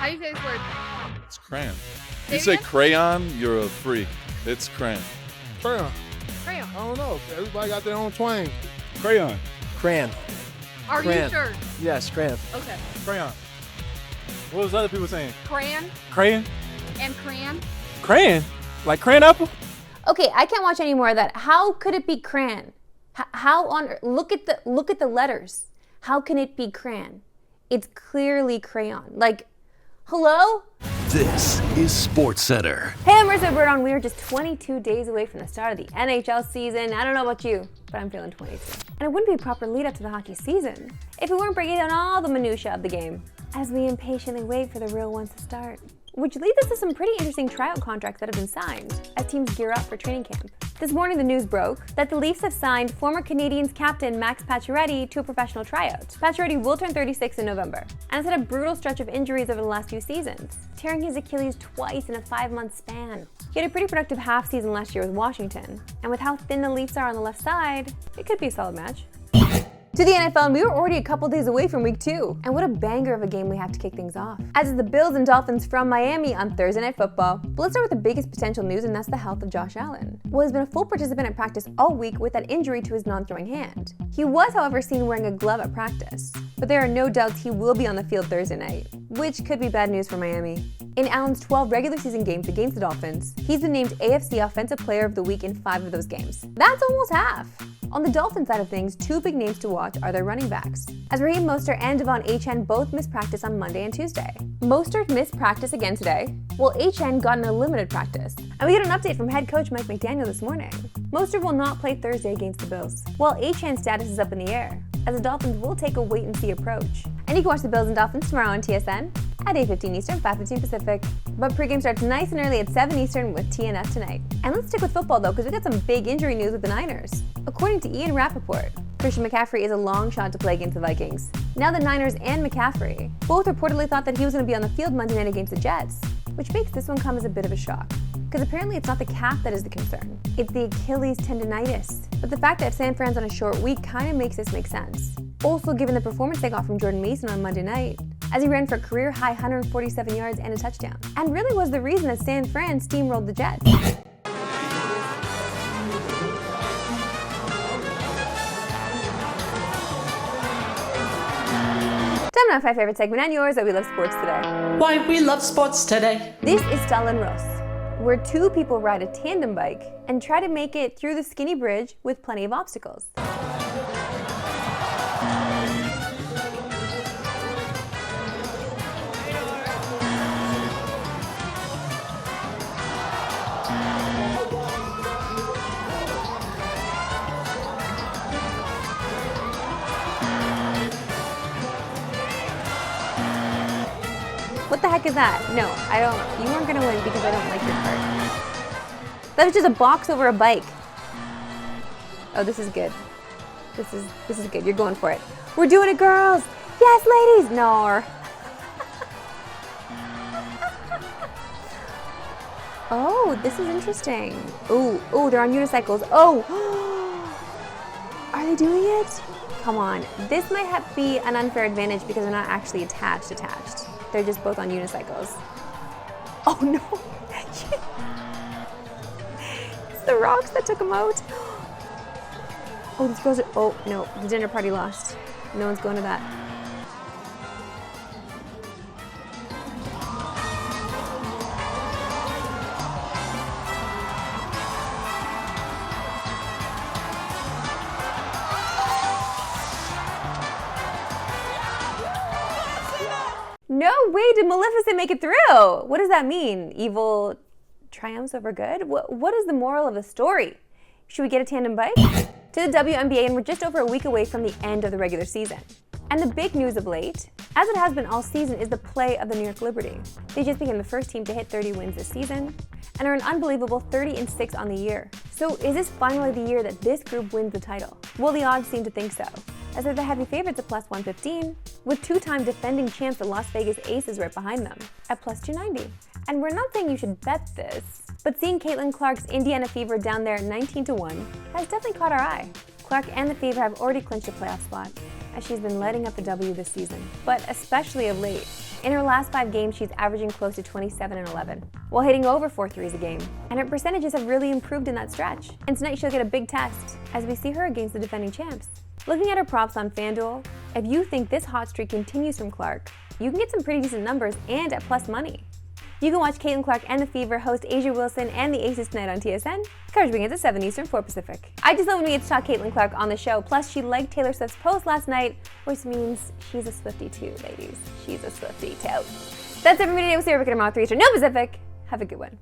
How do you say this word? It's crayon. Say You say again? crayon, you're a freak. It's crayon. Crayon. Crayon. I don't know. Everybody got their own twang. Crayon. Crayon. Are Crayon. you sure? Yes, crayon. Okay. Crayon. What was other people saying? Crayon Crayon? and crayon. Crayon? Like crayon apple? Okay, I can't watch any more of that. How could it be crayon? How on earth? Look at the letters. How can it be crayon? It's clearly crayon. Like, hello? This is Sportscentre. Hey, I'm Marissa Burdon. We are just 22 days away from the start of the NHL season. I don't know about you, but I'm feeling 22. And it wouldn't be a proper lead up to the hockey season if we weren't breaking down all the minutiae of the game as we impatiently wait for the real ones to start. Which leads us to some pretty interesting tryout contracts that have been signed as teams gear up for training camp. This morning, the news broke that the Leafs have signed former Canadiens captain Max Pacioretty to a professional tryout. Pacioretty will turn 36 in November and has had a brutal stretch of injuries over the last few seasons, tearing his Achilles twice in a 5-month span. He had a pretty productive half season last year with Washington, and with how thin the Leafs are on the left side, it could be a solid match. To the NFL, and we were already a couple days away from week 2. And what a banger of a game we have to kick things off. As is the Bills and Dolphins from Miami on Thursday Night Football. But let's start with the biggest potential news, and that's the health of Josh Allen. Well, he's been a full participant at practice all week with that injury to his non-throwing hand. He was, however, seen wearing a glove at practice. But there are no doubts he will be on the field Thursday night, which could be bad news for Miami. In Allen's 12 regular season games against the Dolphins, he's been named AFC Offensive Player of the Week in 5 of those games. That's almost half. On the Dolphins side of things, 2 big names to watch are their running backs, as Raheem Mostert and Devon Achane both missed practice on Monday and Tuesday. Mostert missed practice again today, while Achane got an limited practice. And we get an update from head coach Mike McDaniel this morning. Mostert will not play Thursday against the Bills, while Achane's status is up in the air, as the Dolphins will take a wait-and-see approach. And you can watch the Bills and Dolphins tomorrow on TSN at 8:15 Eastern, 5:15 Pacific. But pregame starts nice and early at 7 Eastern with TNS tonight. And let's stick with football though, because we got some big injury news with the Niners. According to Ian Rappaport, Christian McCaffrey is a long shot to play against the Vikings. Now the Niners and McCaffrey both reportedly thought that he was going to be on the field Monday night against the Jets, which makes this one come as a bit of a shock. Because apparently it's not the calf that is the concern, it's the Achilles tendonitis. But the fact that San Fran's on a short week kind of makes this make sense. Also, given the performance they got from Jordan Mason on Monday night, as he ran for a career-high 147 yards and a touchdown, and really was the reason that San Fran steamrolled the Jets. Time now for my favorite segment and yours, that we love sports today. Why we love sports today. This is Stella and Ross, where 2 people ride a tandem bike and try to make it through the skinny bridge with plenty of obstacles. What the heck is that? No, I don't. You weren't gonna win because I don't like your part. That was just a box over a bike. Oh, this is good. This is good. You're going for it. We're doing it, girls. Yes, ladies. No. Oh, this is interesting. Oh, they're on unicycles. Oh, are they doing it? Come on. This might be an unfair advantage because they're not actually attached. They're just both on unicycles. Oh no! It's the rocks that took them out. Oh, these girls are. Oh no, the dinner party lost. No one's going to that. No way, did Maleficent make it through? What does that mean? Evil triumphs over good? What is the moral of the story? Should we get a tandem bike? To the WNBA, and we're just over a week away from the end of the regular season. And the big news of late, as it has been all season, is the play of the New York Liberty. They just became the first team to hit 30 wins this season and are an unbelievable 30-6 on the year. So is this finally the year that this group wins the title? Well, the odds seem to think so, as they're the heavy favorites at plus 115, with 2-time defending champs the Las Vegas Aces right behind them at plus 290. And we're not saying you should bet this, but seeing Caitlin Clark's Indiana Fever down there at 19-1 has definitely caught our eye. Clark and the Fever have already clinched a playoff spot, as she's been lighting up the W this season, but especially of late. In her last 5 games, she's averaging close to 27 and 11, while hitting over 4 threes a game. And her percentages have really improved in that stretch. And tonight she'll get a big test as we see her against the defending champs. Looking at her props on FanDuel, if you think this hot streak continues from Clark, you can get some pretty decent numbers and at plus money. You can watch Caitlin Clark and the Fever host Asia Wilson and the Aces tonight on TSN. Coverage begins at 7 Eastern, 4 Pacific. I just love when we get to talk Caitlin Clark on the show. Plus, she liked Taylor Swift's post last night, which means she's a Swiftie too, ladies. She's a Swiftie too. That's it for me today. We'll see you back at tomorrow, 3 Eastern, no Pacific. Have a good one.